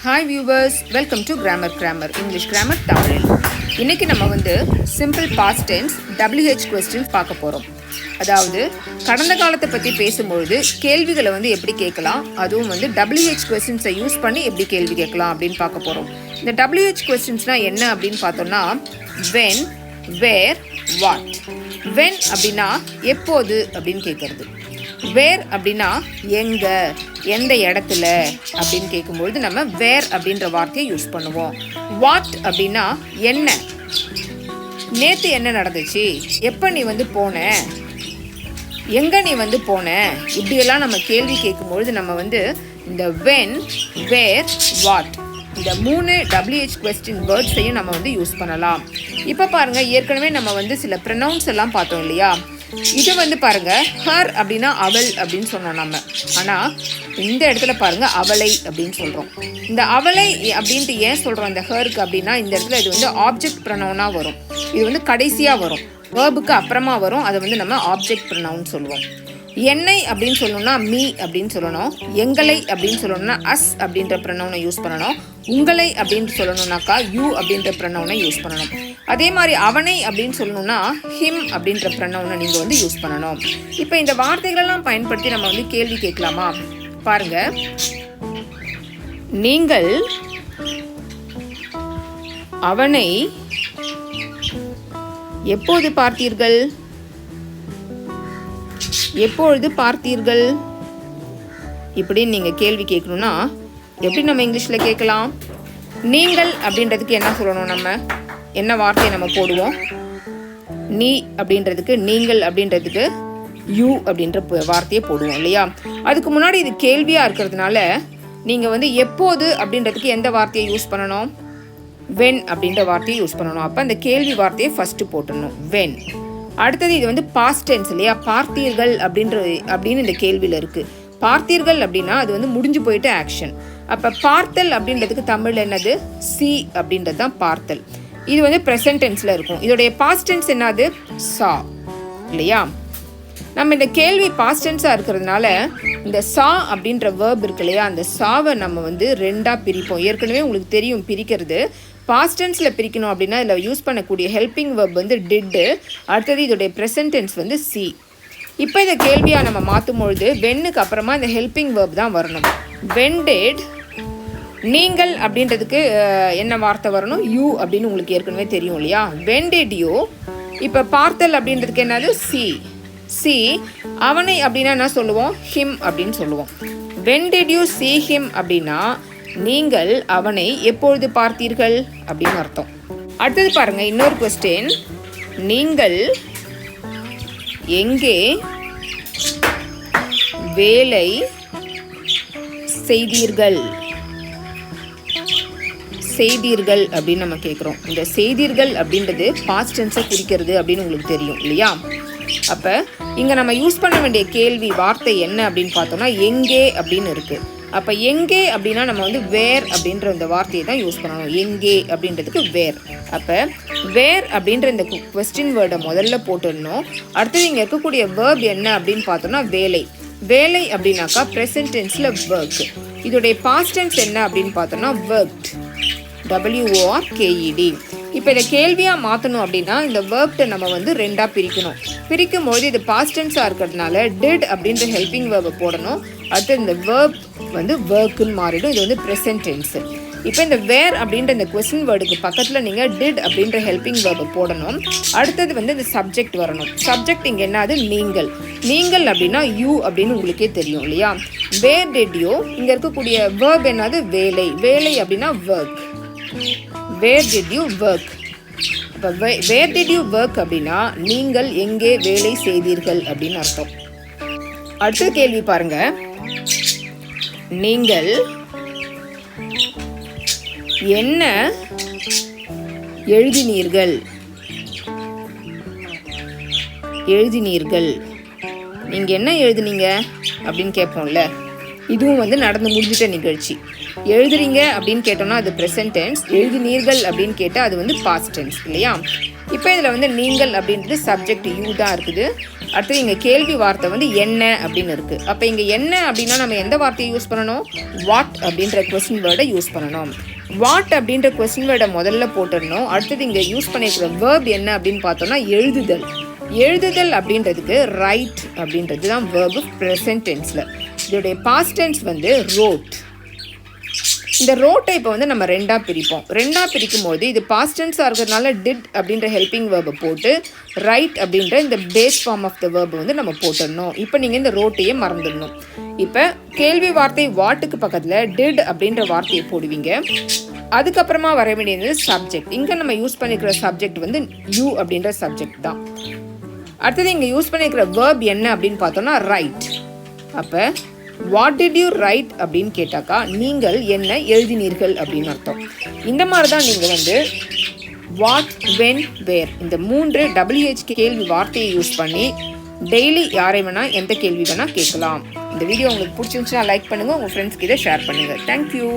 Hi viewers, welcome to grammar English grammar Tamil. இன்றைக்கி நம்ம வந்து simple past tense WH questions பார்க்க போகிறோம். அதாவது கடந்த காலத்தை பற்றி பேசும்பொழுது கேள்விகளை வந்து எப்படி கேட்கலாம், அதுவும் வந்து WH கொஸ்டின்ஸை யூஸ் பண்ணி எப்படி கேள்வி கேட்கலாம் அப்படின்னு பார்க்க போகிறோம். இந்த WH கொஸ்டின்ஸ்னால் என்ன அப்படின்னு பார்த்தோம்னா when, where, what. when அப்படின்னா எப்போது அப்படின்னு கேட்குறது. வேர் அப்படின்னா எங்கே, எந்த இடத்துல அப்படின்னு கேட்கும்பொழுது நம்ம வேர் அப்படின்ற வார்த்தையை யூஸ் பண்ணுவோம். வாட் அப்படின்னா என்ன, நேற்று என்ன நடந்துச்சு, எப்போ நீ வந்து போன, எங்கே நீ வந்து போன, இப்படியெல்லாம் நம்ம கேள்வி கேட்கும்பொழுது நம்ம வந்து இந்த வென், வேர், வாட் இந்த 3 WH கொஸ்டின் வேர்ட்ஸையும் நம்ம வந்து யூஸ் பண்ணலாம். இப்போ பாருங்கள், ஏற்கனவே நம்ம வந்து சில ப்ரொனவுன்ஸ் எல்லாம் பார்த்தோம் இல்லையா. இது வந்து பாருங்க, ஹர் அப்படின்னா அவள் அப்படின்னு சொன்னோம் நம்ம. ஆனால் இந்த இடத்துல பாருங்க அவளை அப்படின்னு சொல்கிறோம். இந்த அவளை அப்படின்ட்டு ஏன் சொல்கிறோம் இந்த ஹருக்கு அப்படின்னா, இந்த இடத்துல இது வந்து ஆப்ஜெக்ட் ப்ரொனவுனாக வரும். இது வந்து கடைசியாக வரும், வேர்புக்கு அப்புறமா வரும். அதை வந்து நம்ம ஆப்ஜெக்ட் ப்ரொனவுன் சொல்லுவோம். என்னை அப்படின்னு சொல்லணும்னா மீ அப்படின்னு சொல்லணும். எங்களை அப்படின்னு சொல்லணும்னா அஸ் அப்படின்ற ப்ரொனவுனை யூஸ் பண்ணணும். உங்களை அப்படின்னு சொல்லணும்னாக்கா யூ அப்படின்ற ப்ரொனவுனை யூஸ் பண்ணணும். அதே மாதிரி அவனை அப்படின்னு சொல்லணும்னா ஹிம் அப்படின்ற ப்ரொனவுனை நீங்கள் வந்து யூஸ் பண்ணணும். இப்போ இந்த வார்த்தைகளெல்லாம் பயன்படுத்தி நம்ம வந்து கேள்வி கேட்கலாமா? பாருங்க, நீங்கள் அவனை எப்போது பார்த்தீர்கள், எப்பொழுது பார்த்தீர்கள் இப்படின்னு நீங்கள் கேள்வி கேட்கணும்னா எப்படி நம்ம இங்கிலீஷில் கேட்கலாம்? நீங்கள் அப்படின்றதுக்கு என்ன சொல்லணும், நம்ம என்ன வார்த்தையை நம்ம போடுவோம்? நீ அப்படின்றதுக்கு, நீங்கள் அப்படின்றதுக்கு யூ அப்படின்ற வார்த்தையை போடுவோம் இல்லையா. அதுக்கு முன்னாடி இது கேள்வியாக இருக்கிறதுனால நீங்கள் வந்து எப்போது அப்படின்றதுக்கு எந்த வார்த்தையை யூஸ் பண்ணணும்? வென் அப்படின்ற வார்த்தையை யூஸ் பண்ணணும். அப்போ அந்த கேள்வி வார்த்தையை ஃபஸ்ட்டு போட்டுடணும், வென். அடுத்தது இது வந்து பாஸ்ட் டென்ஸ் இல்லையா. பார்த்தீர்கள் அப்படின்னு இந்த கேள்வியில் இருக்குது. பார்த்தீர்கள் அப்படின்னா அது வந்து முடிஞ்சு போயிட்டு ஆக்ஷன். அப்போ பார்த்தல் அப்படின்றதுக்கு தமிழ் என்னது? சி அப்படின்றது தான் பார்த்தல். இது வந்து ப்ரெசன்ட் டென்ஸில் இருக்கும். இதோடைய பாஸ்ட் டென்ஸ் என்னது? சா இல்லையா. நம்ம இந்த கேள்வி பாஸ்ட் டென்ஸாக இருக்கிறதுனால இந்த சா அப்படின்ற வேர்ப் இருக்கு இல்லையா, அந்த சாவை நம்ம வந்து ரெண்டாக பிரிப்போம். ஏற்கனவே உங்களுக்கு தெரியும் பிரிக்கிறது. பாஸ்ட் டென்ஸில் பிரிக்கணும் அப்படின்னா இதில் யூஸ் பண்ணக்கூடிய ஹெல்பிங் வேர்ப் வந்து டிட்டு, அடுத்தது இதோடைய ப்ரெசன்ட் டென்ஸ் வந்து சி. இப்போ இதை கேள்வியாக நம்ம மாற்றும் பொழுது வென்னுக்கு அப்புறமா இந்த ஹெல்பிங் வேர்ப் தான் வரணும். வென் டெட், நீங்கள் அப்படின்றதுக்கு என்ன வார்த்தை வரணும்? யூ அப்படின்னு உங்களுக்கு ஏற்கனவே தெரியும் இல்லையா. When did you. இப்போ பார்த்தல் அப்படின்றதுக்கு என்னது? சி. சி. அவனை அப்படின்னா என்ன சொல்லுவோம்? ஹிம் அப்படின்னு சொல்லுவோம். When did you see him அப்படின்னா நீங்கள் அவனை எப்பொழுது பார்த்தீர்கள் அப்படின்னு அர்த்தம். அடுத்தது பாருங்க, இன்னொரு கொஸ்டின். நீங்கள் எங்கே வேலை செய்தீர்கள், செய்தீர்கள் அப்படின்னு நம்ம கேட்குறோம். இந்த செய்தீர்கள் அப்படின்றது பாஸ்ட் டென்ஸை குறிக்கிறது அப்படின்னு உங்களுக்கு தெரியும் இல்லையா. அப்போ இங்கே நம்ம யூஸ் பண்ண வேண்டிய கேள்வி வார்த்தை என்ன அப்படின்னு பார்த்தோம்னா எங்கே அப்படின்னு இருக்குது. அப்போ எங்கே அப்படின்னா நம்ம வந்து வேர் அப்படின்ற இந்த வார்த்தையை தான் யூஸ் பண்ணணும். எங்கே அப்படின்றதுக்கு வேர். அப்போ வேர் அப்படின்ற இந்த கொஸ்டின் வேர்டை முதல்ல போட்டுடணும். அடுத்தது இங்கே இருக்கக்கூடிய வேர்ப் என்ன அப்படின்னு பார்த்தோம்னா வேலை. வேலை அப்படின்னாக்கா ப்ரெசன்ட் டென்ஸில் ஒர்க். இதோடைய பாஸ்ட் டென்ஸ் என்ன அப்படின்னு பார்த்தோம்னா ஒர்க்ட், WORKED. இப்போ இதை கேள்வியாக மாற்றணும் அப்படின்னா இந்த வேர்ப்டை நம்ம வந்து ரெண்டாக பிரிக்கணும். பிரிக்கும் போது இது பாஸ்ட் டென்ஸாக இருக்கிறதுனால டிட் அப்படின்ற ஹெல்பிங் வேர்பை போடணும். அடுத்து இந்த வேர்ப் வந்து ஒர்க்குன்னு மாறிடும். இது வந்து ப்ரெசன்ட் டென்ஸு. இப்போ இந்த வேர் அப்படின்ற இந்த கொஸ்டின் வேர்டுக்கு பக்கத்தில் நீங்கள் டிட் அப்படின்ற ஹெல்பிங் வேர்பை போடணும். அடுத்தது வந்து இந்த சப்ஜெக்ட் வரணும். சப்ஜெக்ட் இங்கே என்னது? நீங்கள். நீங்கள் அப்படின்னா யூ அப்படின்னு உங்களுக்கே தெரியும் இல்லையா. வேர் டிட் யூ, இங்கே இருக்கக்கூடிய வேர்ப் என்னது? வேலை. வேலை அப்படின்னா work. Where did you work. இப்போ வேர் டிட் யூ ஒர்க் அப்படின்னா நீங்கள் எங்கே வேலை செய்தீர்கள் அப்படின்னு அர்த்தம். அடுத்த கேள்வி பாருங்க, நீங்கள் என்ன எழுதினீர்கள், எழுதினீர்கள். நீங்கள் என்ன எழுதினீங்க அப்படின்னு கேட்போம்ல. இதுவும் வந்து நடந்து முடிஞ்சிட்ட நிகழ்ச்சி. எழுதுறீங்க அப்படின்னு கேட்டோம்னா அது ப்ரெசன்ட் டென்ஸ். எழுதினீர்கள் அப்படின்னு கேட்டால் அது வந்து பாஸ்ட் டென்ஸ் இல்லையா. இப்போ இதில் வந்து நீங்கள் அப்படின்றது சப்ஜெக்ட் யூ தான் இருக்குது. அடுத்து இங்கே கேள்வி வார்த்தை வந்து என்ன அப்படின்னு இருக்குது. அப்போ இங்கே என்ன அப்படின்னா நம்ம எந்த வார்த்தையை யூஸ் பண்ணணும்? வாட் அப்படின்ற கொஸ்டின் வேர்டை யூஸ் பண்ணணும். வாட் அப்படின்ற கொஸ்டின் வேர்டை முதல்ல போட்டுடணும். அடுத்தது இங்கே யூஸ் பண்ணியிருக்கிற வேர்ப் என்ன அப்படின்னு பார்த்தோம்னா எழுதுதல். எழுதுதல் அப்படின்றதுக்கு ரைட் அப்படின்றது தான் வேர்பு ப்ரெசன்ட் டென்ஸில். இதோடைய பாஸ்ட் டென்ஸ் வந்து ரோட். இந்த ரோட்டை இப்போ வந்து நம்ம ரெண்டாக பிரிப்போம். ரெண்டாக பிரிக்கும் போது இது பாஸ்ட் டென்ஸாக இருக்கிறதுனால டிட் அப்படின்ற ஹெல்பிங் வேர்பை போட்டு ரைட் அப்படின்ற இந்த பேஸ் ஃபார்ம் ஆஃப் த வேர்பை வந்து நம்ம போட்டுடணும். இப்போ நீங்கள் இந்த ரோட்டையே மறந்துடணும். இப்போ கேள்வி வார்த்தை வாட்டுக்கு பக்கத்தில் டிட் அப்படின்ற வார்த்தையை போடுவீங்க. அதுக்கப்புறமா வர வேண்டியது சப்ஜெக்ட். இங்கே நம்ம யூஸ் பண்ணிக்கிற சப்ஜெக்ட் வந்து யூ அப்படின்ற சப்ஜெக்ட் தான். அடுத்தது இங்கே யூஸ் பண்ணிக்கிற வேர்ப் என்ன அப்படின்னு பார்த்தோம்னா ரைட். அப்போ வாட் டிட் யூ ரைட் அப்படின்னு கேட்டாக்கா நீங்கள் என்ன எழுதினீர்கள் அப்படின்னு அர்த்தம். இந்த மாதிரி தான் நீங்கள் வந்து வாட், வென், வேர் இந்த 3 WH கேள்வி வார்த்தையை யூஸ் பண்ணி டெய்லி யாரை வேணால் எந்த கேள்வி வேணால் கேட்கலாம். இந்த வீடியோ உங்களுக்கு பிடிச்சிருந்துச்சுன்னா லைக் பண்ணுங்கள், உங்கள் ஃப்ரெண்ட்ஸ்க்கு இதை ஷேர் பண்ணுங்கள். தேங்க்யூ.